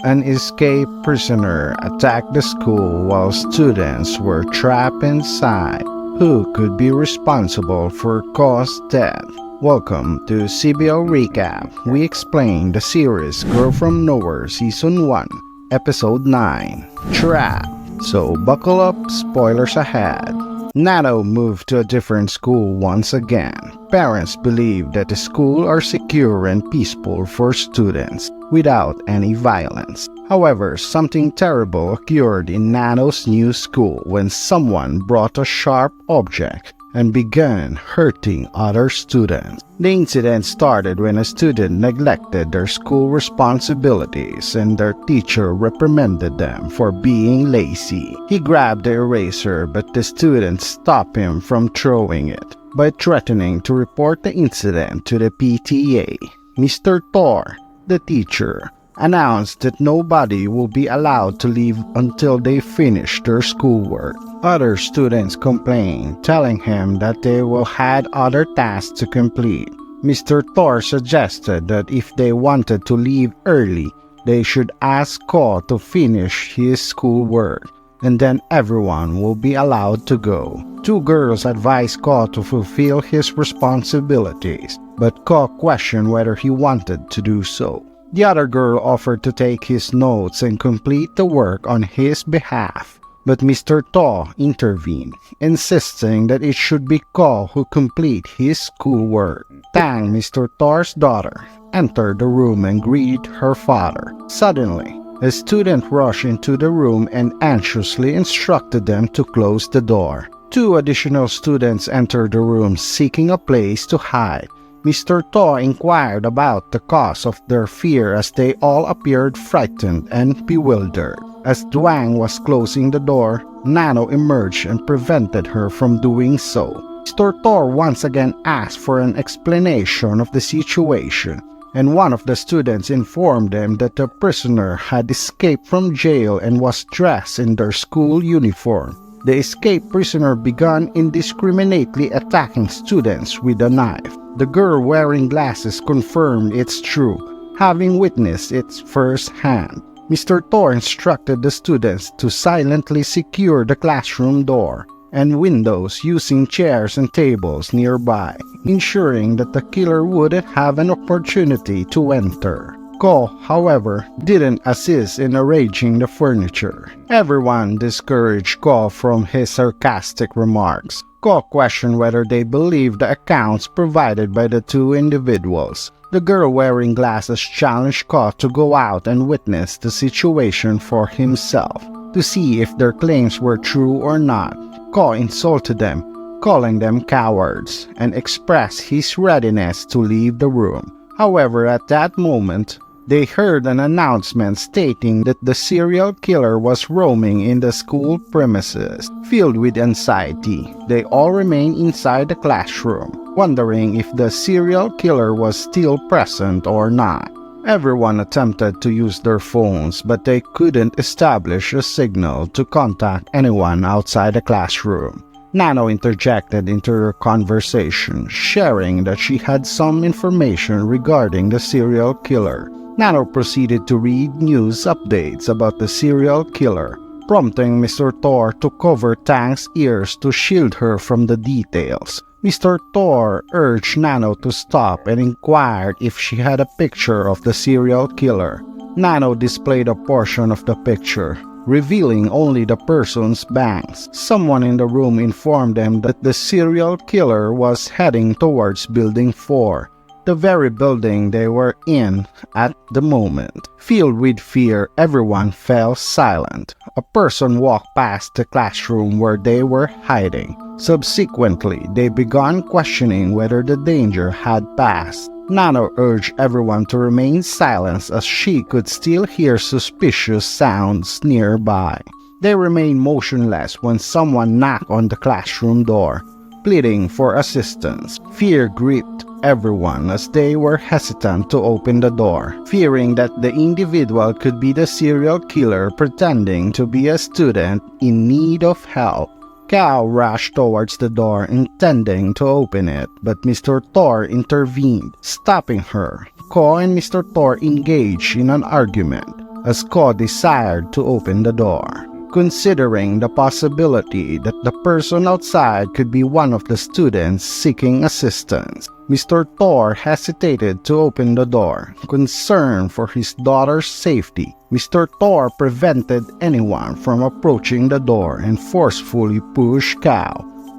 An escaped prisoner attacked the school while students were trapped inside. Who could be responsible for Ko's death? Welcome to Cbo.Recap. We explain the series Girl from Nowhere Season 1, Episode 9, Trap. So buckle up, spoilers ahead. Nanno moved to a different school once again. Parents believe that the school are secure and peaceful for students without any violence. However, something terrible occurred in Nanno's new school when someone brought a sharp object and began hurting other students. The incident started when a student neglected their school responsibilities and their teacher reprimanded them for being lazy. He grabbed the eraser, but the student stopped him from throwing it by threatening to report the incident to the PTA. Mr. Thor, the teacher, announced that nobody will be allowed to leave until they finish their schoolwork. Other students complained, telling him that they will had other tasks to complete. Mr. Thor suggested that if they wanted to leave early, they should ask Ko to finish his schoolwork, and then everyone will be allowed to go. Two girls advised Ko to fulfill his responsibilities, but Ko questioned whether he wanted to do so. The other girl offered to take his notes and complete the work on his behalf, but Mr. To intervened, insisting that it should be Ko who complete his schoolwork. Tang, Mr. Thor's daughter, entered the room and greeted her father. Suddenly, a student rushed into the room and anxiously instructed them to close the door. Two additional students entered the room seeking a place to hide. Mr. To inquired about the cause of their fear as they all appeared frightened and bewildered. As Duang was closing the door, Nanno emerged and prevented her from doing so. Mr. To once again asked for an explanation of the situation, and one of the students informed them that the prisoner had escaped from jail and was dressed in their school uniform. The escaped prisoner began indiscriminately attacking students with a knife. The girl wearing glasses confirmed it's true, having witnessed it firsthand. Mr. Thor instructed the students to silently secure the classroom door and windows using chairs and tables nearby, ensuring that the killer wouldn't have an opportunity to enter. Ko, however, didn't assist in arranging the furniture. Everyone discouraged Ko from his sarcastic remarks. Ko questioned whether they believed the accounts provided by the two individuals. The girl wearing glasses challenged Ko to go out and witness the situation for himself, to see if their claims were true or not. Ko insulted them, calling them cowards, and expressed his readiness to leave the room. However, at that moment, they heard an announcement stating that the serial killer was roaming in the school premises. Filled with anxiety, they all remained inside the classroom, wondering if the serial killer was still present or not. Everyone attempted to use their phones, but they couldn't establish a signal to contact anyone outside the classroom. Nanno interjected into the conversation, sharing that she had some information regarding the serial killer. Nanno proceeded to read news updates about the serial killer, prompting Mr. Thor to cover Tang's ears to shield her from the details. Mr. Thor urged Nanno to stop and inquired if she had a picture of the serial killer. Nanno displayed a portion of the picture, revealing only the person's bangs. Someone in the room informed them that the serial killer was heading towards Building 4, the very building they were in at the moment. Filled with fear, everyone fell silent. A person walked past the classroom where they were hiding. Subsequently, they began questioning whether the danger had passed. Nanno urged everyone to remain silent as she could still hear suspicious sounds nearby. They remained motionless when someone knocked on the classroom door, pleading for assistance. Fear gripped everyone as they were hesitant to open the door, fearing that the individual could be the serial killer pretending to be a student in need of help. Kao rushed towards the door intending to open it, but Mr. Thor intervened, stopping her. Ko and Mr. Thor engaged in an argument. as Ko desired to open the door. Considering the possibility that the person outside could be one of the students seeking assistance, Mr. Thor hesitated to open the door. Concerned for his daughter's safety, Mr. Thor prevented anyone from approaching the door and forcefully pushed Kao,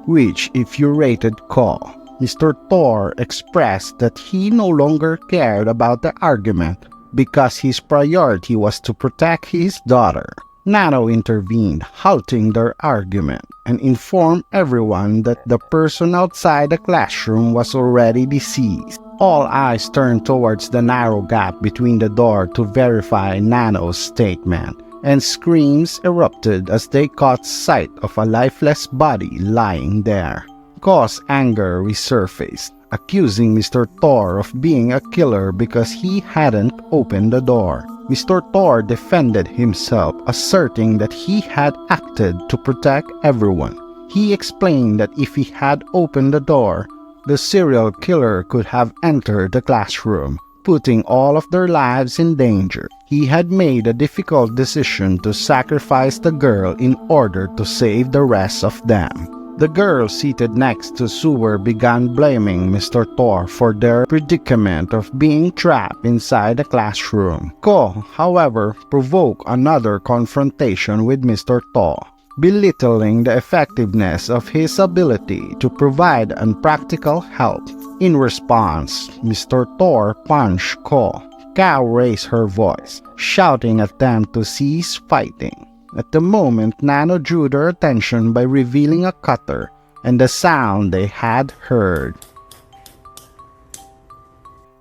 which infuriated Ko. Mr. Thor expressed that he no longer cared about the argument because his priority was to protect his daughter. Nanno intervened, halting their argument, and informed everyone that the person outside the classroom was already deceased. All eyes turned towards the narrow gap between the door to verify Nanno's statement, and screams erupted as they caught sight of a lifeless body lying there. Ko's anger resurfaced, accusing Mr. Thor of being a killer because he hadn't opened the door. Mr. Thor defended himself, asserting that he had acted to protect everyone. He explained that if he had opened the door, the serial killer could have entered the classroom, putting all of their lives in danger. He had made a difficult decision to sacrifice the girl in order to save the rest of them. The girl seated next to Sewer began blaming Mr. Thor for their predicament of being trapped inside the classroom. Ko, however, provoked another confrontation with Mr. Thor, belittling the effectiveness of his ability to provide unpractical help. In response, Mr. Thor punched Ko. Kao raised her voice, shouting at them to cease fighting. At the moment, Nanno drew their attention by revealing a cutter and the sound they had heard.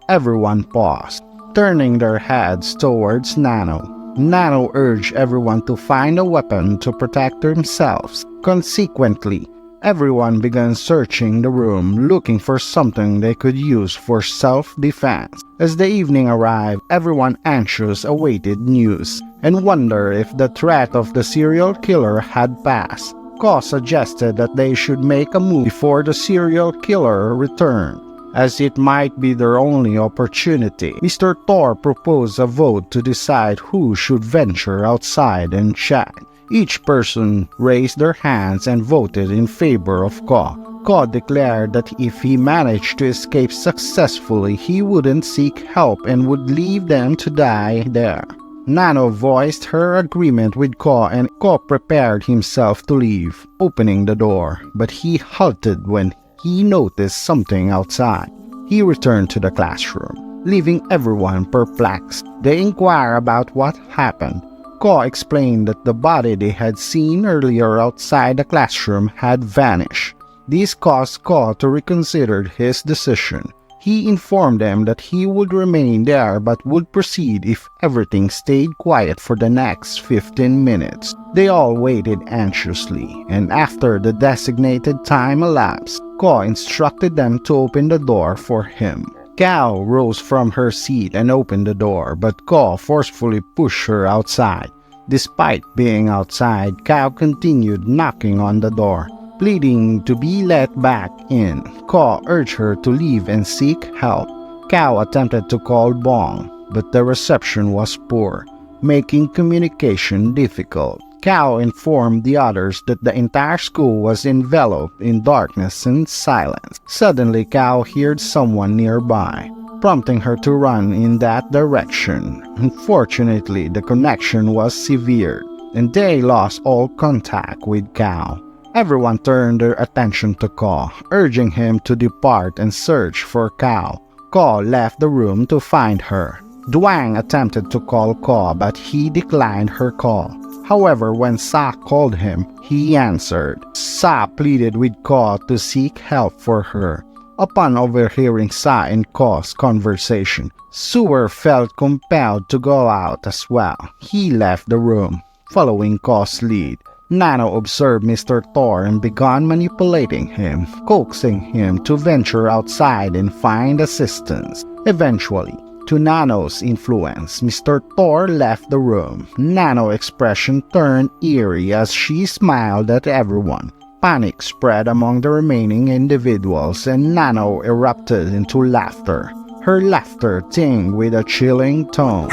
Everyone paused, turning their heads towards Nanno. Nanno urged everyone to find a weapon to protect themselves. Consequently, everyone began searching the room, looking for something they could use for self-defense. As the evening arrived, everyone anxious awaited news and wondered if the threat of the serial killer had passed. Ko suggested that they should make a move before the serial killer returned, as it might be their only opportunity. Mr. Thor proposed a vote to decide who should venture outside and check. Each person raised their hands and voted in favor of Ko. Ko declared that if he managed to escape successfully, he wouldn't seek help and would leave them to die there. Nanno voiced her agreement with Ko, and Ko prepared himself to leave, opening the door, but he halted when he noticed something outside. He returned to the classroom, leaving everyone perplexed. They inquired about what happened. Ko explained that the body they had seen earlier outside the classroom had vanished. This caused Ko to reconsider his decision. He informed them that he would remain there but would proceed if everything stayed quiet for the next 15 minutes. They all waited anxiously, and after the designated time elapsed, Ko instructed them to open the door for him. Kao rose from her seat and opened the door, but Ko forcefully pushed her outside. Despite being outside, Kao continued knocking on the door, pleading to be let back in. Ko urged her to leave and seek help. Kao attempted to call Bong, but the reception was poor, making communication difficult. Kao informed the others that the entire school was enveloped in darkness and silence. Suddenly, Kao heard someone nearby, prompting her to run in that direction. Unfortunately, the connection was severed, and they lost all contact with Kao. Everyone turned their attention to Ko, urging him to depart and search for Kao. Ko left the room to find her. Duang attempted to call Ko, but he declined her call. However, when Sa called him, he answered. Sa pleaded with Ko to seek help for her. Upon overhearing Sa and Ko's conversation, Sewer felt compelled to go out as well. He left the room, following Ko's lead. Nanno observed Mr. Thor and began manipulating him, coaxing him to venture outside and find assistance. Eventually, to Nanno's influence, Mr. Thor left the room. Nanno's expression turned eerie as she smiled at everyone. Panic spread among the remaining individuals, and Nanno erupted into laughter. Her laughter tinged with a chilling tone.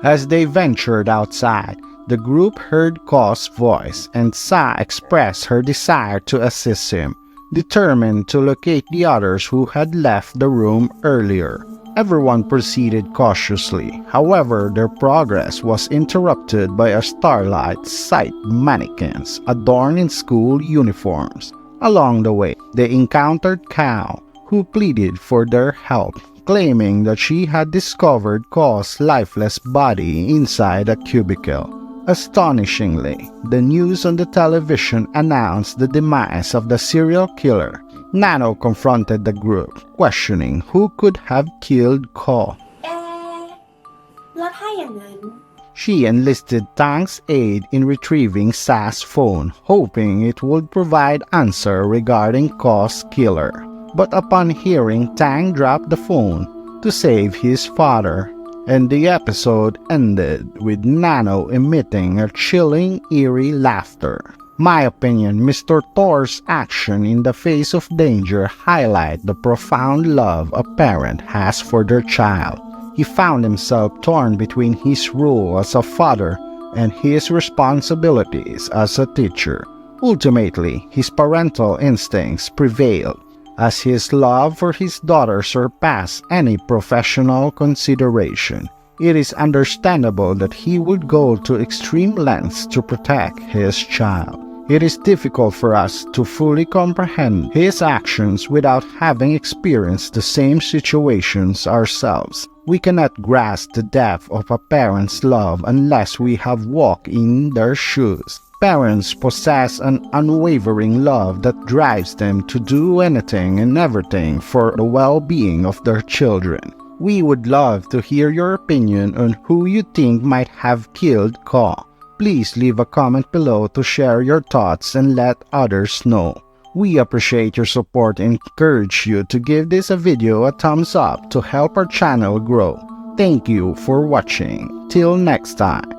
As they ventured outside, the group heard Ko's voice and Sa expressed her desire to assist him, determined to locate the others who had left the room earlier. Everyone proceeded cautiously. However, their progress was interrupted by a starlight sight mannequins adorned in school uniforms. Along the way, they encountered Cow, who pleaded for their help, claiming that she had discovered Ko's lifeless body inside a cubicle. Astonishingly, the news on the television announced the demise of the serial killer. Nanno confronted the group, questioning who could have killed Ko. แล้วถ้าอย่างนั้น She enlisted Tang's aid in retrieving Sa's phone, hoping it would provide answer regarding Ko's killer. But upon hearing Tang drop the phone to save his father, and the episode ended with Nanno emitting a chilling, eerie laughter. My opinion, Mr. Thor's action in the face of danger highlight the profound love a parent has for their child. He found himself torn between his role as a father and his responsibilities as a teacher. Ultimately, his parental instincts prevailed, as his love for his daughter surpassed any professional consideration. It is understandable that he would go to extreme lengths to protect his child. It is difficult for us to fully comprehend his actions without having experienced the same situations ourselves. We cannot grasp the depth of a parent's love unless we have walked in their shoes. Parents possess an unwavering love that drives them to do anything and everything for the well-being of their children. We would love to hear your opinion on who you think might have killed Ko. Please leave a comment below to share your thoughts and let others know. We appreciate your support and encourage you to give this video a thumbs up to help our channel grow. Thank you for watching. Till next time.